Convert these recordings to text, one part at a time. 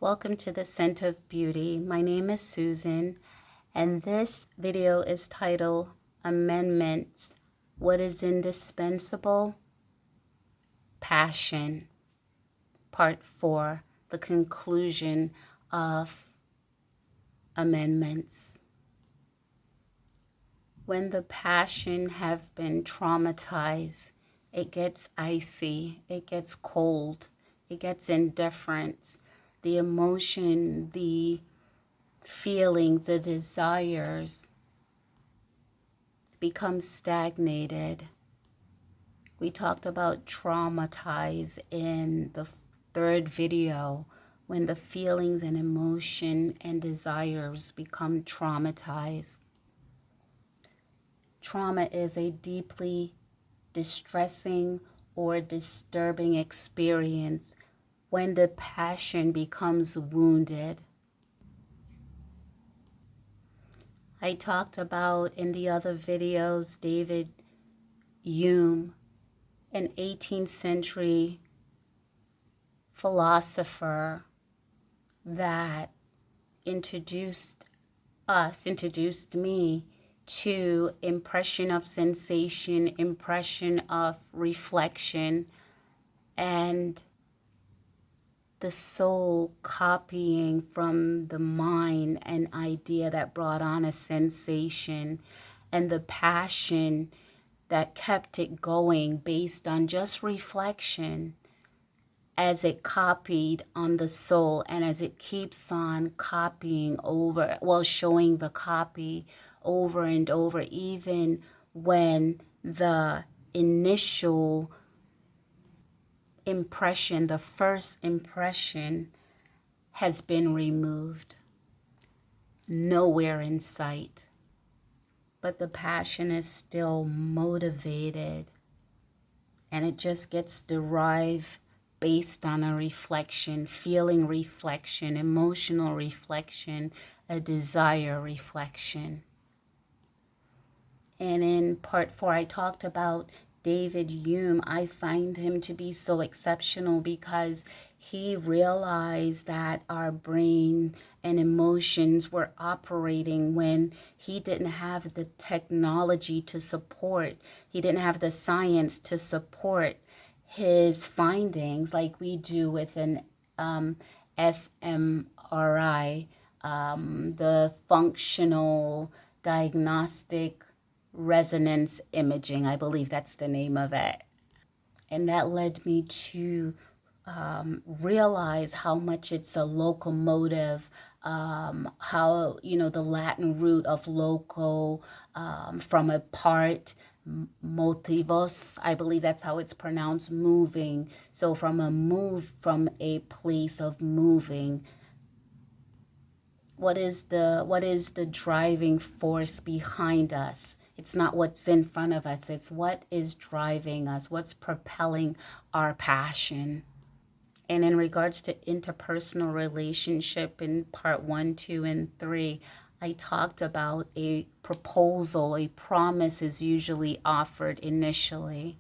Welcome to the Scent of Beauty. My name is Susan, and this video is titled Amendments. What is indispensable? Passion. Part 4, the conclusion of amendments. When the passion have been traumatized, it gets icy, it gets cold, it gets indifferent. The emotion, the feelings, the desires become stagnated. We talked about traumatize in the third video, when the feelings and emotion and desires become traumatized. Trauma is a deeply distressing or disturbing experience when the passion becomes wounded. I talked about in the other videos David Hume, an 18th century philosopher that introduced me to impression of sensation, impression of reflection, and the soul copying from the mind an idea that brought on a sensation, and the passion that kept it going based on just reflection as it copied on the soul, and as it keeps on copying over, showing the copy over and over, even when the initial impression, the first impression, has been removed. Nowhere in sight. But the passion is still motivated, and it just gets derived based on a reflection, feeling reflection, emotional reflection, a desire reflection. And in part 4, I talked about David Hume. I find him to be so exceptional because he realized that our brain and emotions were operating when he didn't have the technology to support, he didn't have the science to support his findings like we do with an fMRI, the functional diagnostic resonance imaging. I believe that's the name of it. And that led me to realize how much it's a locomotive, how, the Latin root of loco, from a part, motivos, I believe that's how it's pronounced, moving. So from a place of moving. What is the driving force behind us? It's not what's in front of us. It's what is driving us, what's propelling our passion. And in regards to interpersonal relationship in part 1, 2, and 3, I talked about a proposal, a promise is usually offered initially.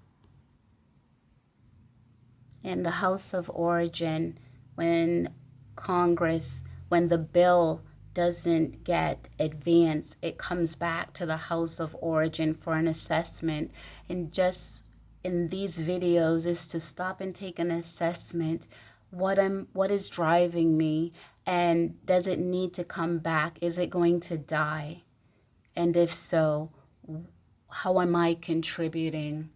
In the House of Origin, when the bill doesn't get advanced, it comes back to the House of Origin for an assessment. And just in these videos is to stop and take an assessment. What is driving me, and does it need to come back? Is it going to die? And if so, how am I contributing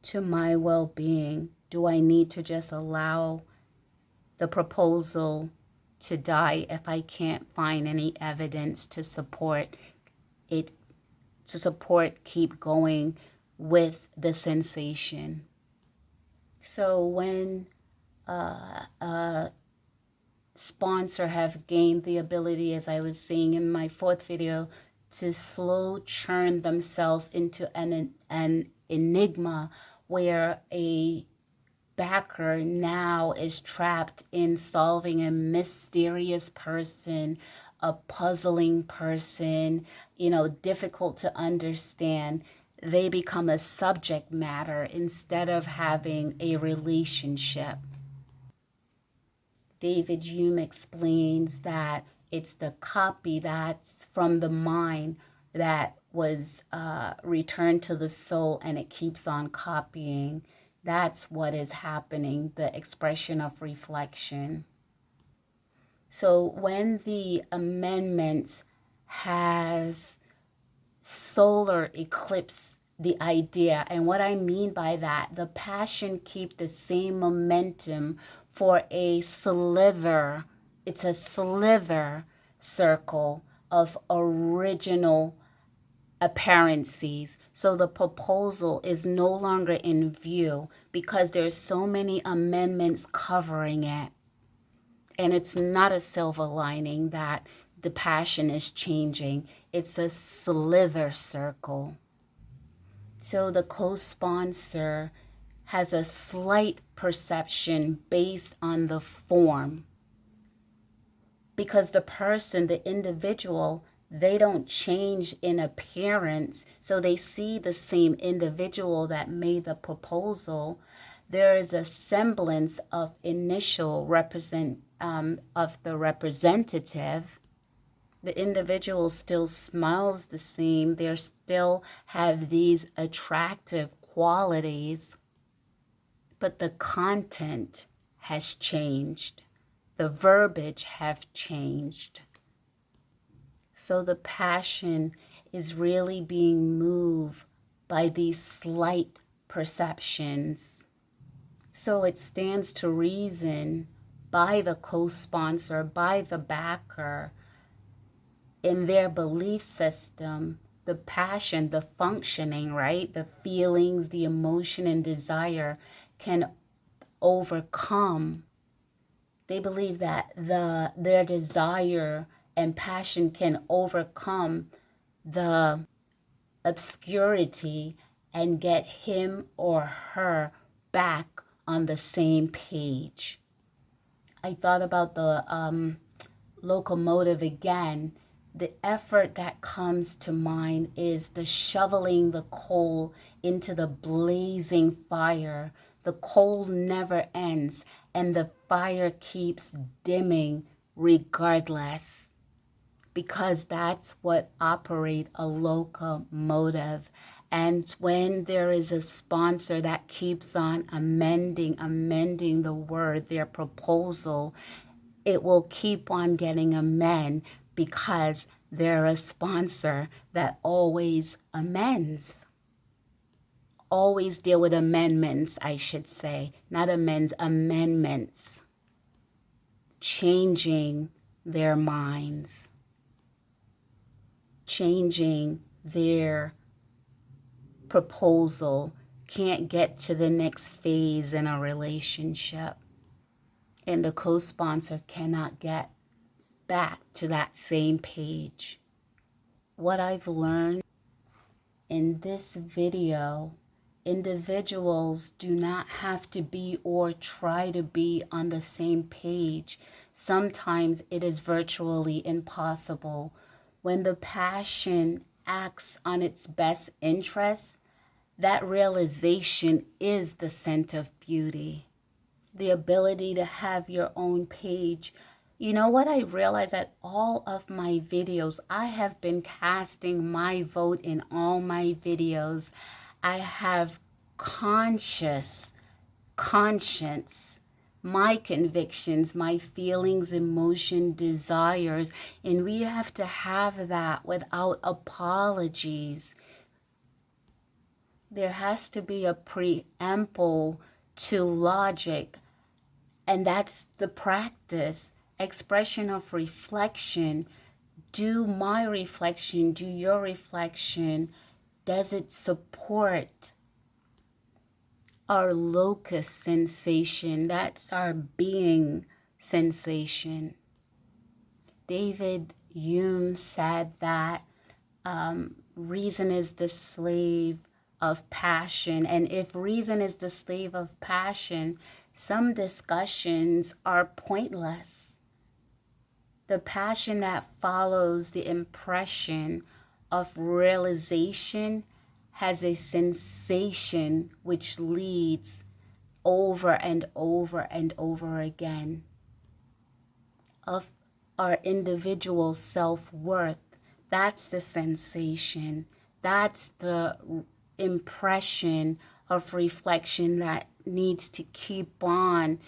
to my well-being? Do I need to just allow the proposal to die if I can't find any evidence to support it, keep going with the sensation? So when a sponsor have gained the ability, as I was saying in my 4th video, to slow churn themselves into an enigma where a backer now is trapped in solving a mysterious person, a puzzling person, difficult to understand. They become a subject matter instead of having a relationship. David Hume explains that it's the copy that's from the mind that was returned to the soul, and it keeps on copying. That's what is happening, the expression of reflection. So when the amendment has solar eclipse the idea, and what I mean by that, the passion keep the same momentum for a slither. It's a slither circle of original apparencies. So the proposal is no longer in view because there's so many amendments covering it. And it's not a silver lining that the passion is changing. It's a slither circle. So the co-sponsor has a slight perception based on the form. Because the person, the individual, they don't change in appearance. So they see the same individual that made the proposal. There is a semblance of initial of the representative. The individual still smiles the same. They still have these attractive qualities, but the content has changed. The verbiage have changed. So the passion is really being moved by these slight perceptions. So it stands to reason by the co-sponsor, by the backer, in their belief system, the passion, the functioning, right? The feelings, the emotion and desire can overcome. They believe that their desire and passion can overcome the obscurity and get him or her back on the same page. I thought about the locomotive again. The effort that comes to mind is the shoveling the coal into the blazing fire. The coal never ends, and the fire keeps dimming regardless, because that's what operates a locomotive. And when there is a sponsor that keeps on amending the word, their proposal, it will keep on getting amend because they're a sponsor that always amends. Always deal with amendments, I should say. Not amends, amendments. Changing their minds. Changing their proposal. Can't get to the next phase in a relationship. And the co-sponsor cannot get back to that same page. What I've learned in this video, individuals do not have to be or try to be on the same page. Sometimes it is virtually impossible. When the passion acts on its best interest, that realization is the scent of beauty. The ability to have your own page. You know what I realized, that all of my videos, I have been casting my vote in all my videos. I have conscience, my convictions, my feelings, emotion, desires, and we have to have that without apologies. There has to be a preamble to logic, and that's the practice. Expression of reflection. Do my reflection, do your reflection, does it support our locus sensation? That's our being sensation. David Hume said that reason is the slave of passion, and if reason is the slave of passion, some discussions are pointless. The passion that follows the impression of realization has a sensation which leads over and over and over again. of our individual self-worth. That's the sensation. That's the impression of reflection that needs to keep on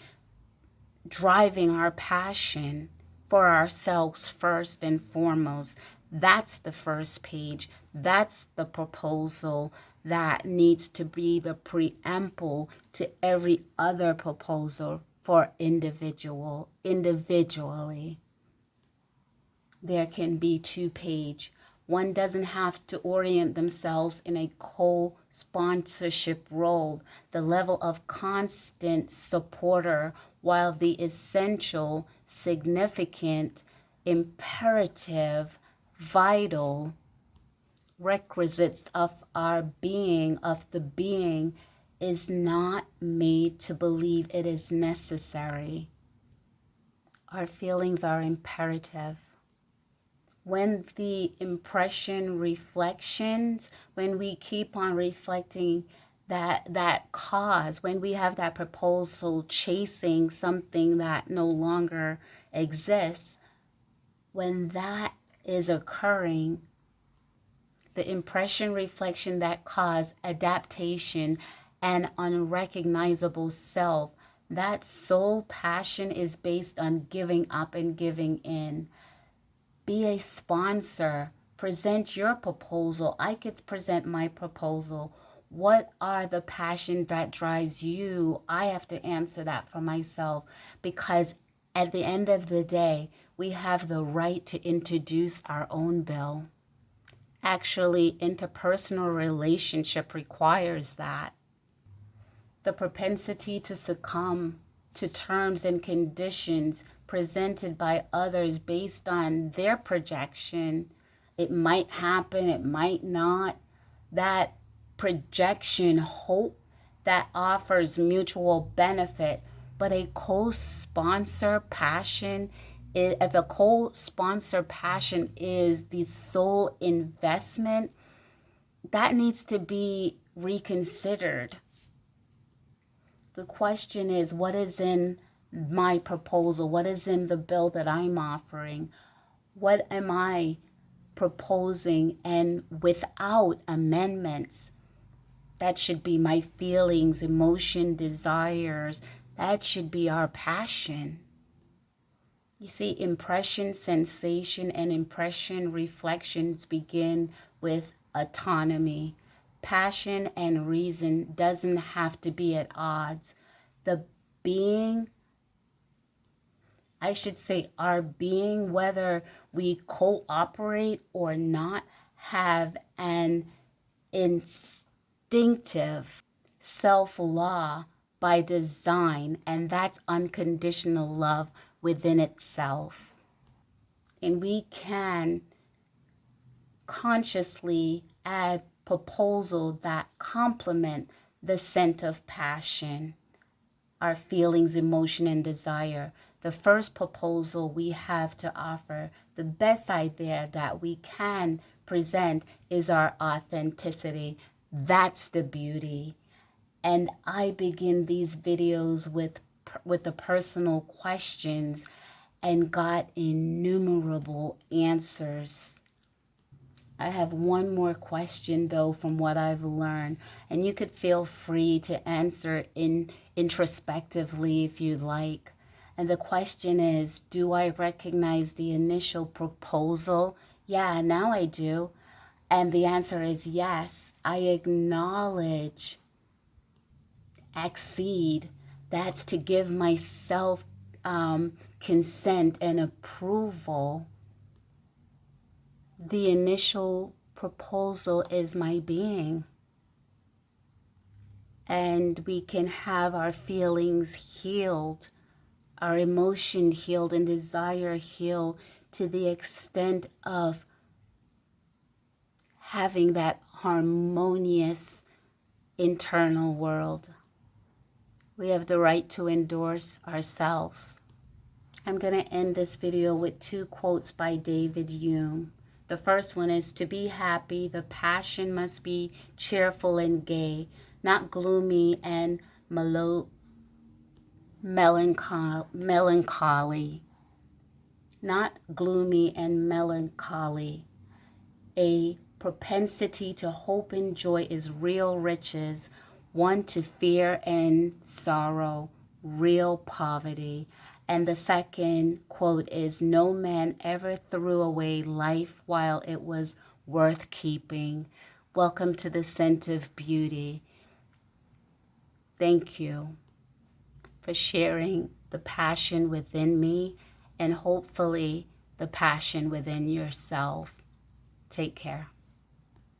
driving our passion for ourselves first and foremost. That's the first page. That's the proposal that needs to be the preamble to every other proposal for individually. There can be 2-page. One doesn't have to orient themselves in a co-sponsorship role, the level of constant supporter, while the essential, significant, imperative, vital requisites of our being, of the being, is not made to believe it is necessary. Our feelings are imperative. When the impression reflections, when we keep on reflecting that cause, when we have that proposal chasing something that no longer exists, when that is occurring, the impression, reflection, that cause, adaptation, and unrecognizable self, that soul passion is based on giving up and giving in. Be a sponsor. Present your proposal. I could present my proposal. What are the passions that drives you? I have to answer that for myself, because at the end of the day, we have the right to introduce our own bill. Actually, interpersonal relationship requires that. The propensity to succumb to terms and conditions presented by others based on their projection. It might happen, it might not. That projection hope that offers mutual benefit, but a co-sponsor passion, if a co-sponsor passion is the sole investment, that needs to be reconsidered. The question is, what is in my proposal? What is in the bill that I'm offering? What am I proposing? And without amendments, that should be my feelings, emotion, desires. That should be our passion. You see, impression, sensation, and impression reflections begin with autonomy. Passion and reason doesn't have to be at odds. The being, I should say our being, whether we cooperate or not, have an instinctive self-law by design, and that's unconditional love within itself. And we can consciously add proposal that complement the scent of passion, our feelings, emotion, and desire. The first proposal we have to offer, the best idea that we can present, is our authenticity. That's the beauty. And I begin these videos with the personal questions and got innumerable answers. I have one more question, though, from what I've learned, and you could feel free to answer introspectively if you'd like. And the question is, do I recognize the initial proposal? Yeah, now I do. And the answer is yes. I acknowledge, accede. That's to give myself consent and approval. The initial proposal is my being. And we can have our feelings healed, our emotion healed, and desire healed to the extent of having that harmonious internal world. We have the right to endorse ourselves. I'm going to end this video with 2 quotes by David Hume. The first one is, to be happy, the passion must be cheerful and gay, not gloomy and melancholy. not gloomy and melancholy. A propensity to hope and joy is real riches, one to fear and sorrow, real poverty. And the second quote is, no man ever threw away life while it was worth keeping. Welcome to the scent of beauty. Thank you for sharing the passion within me and hopefully the passion within yourself. Take care.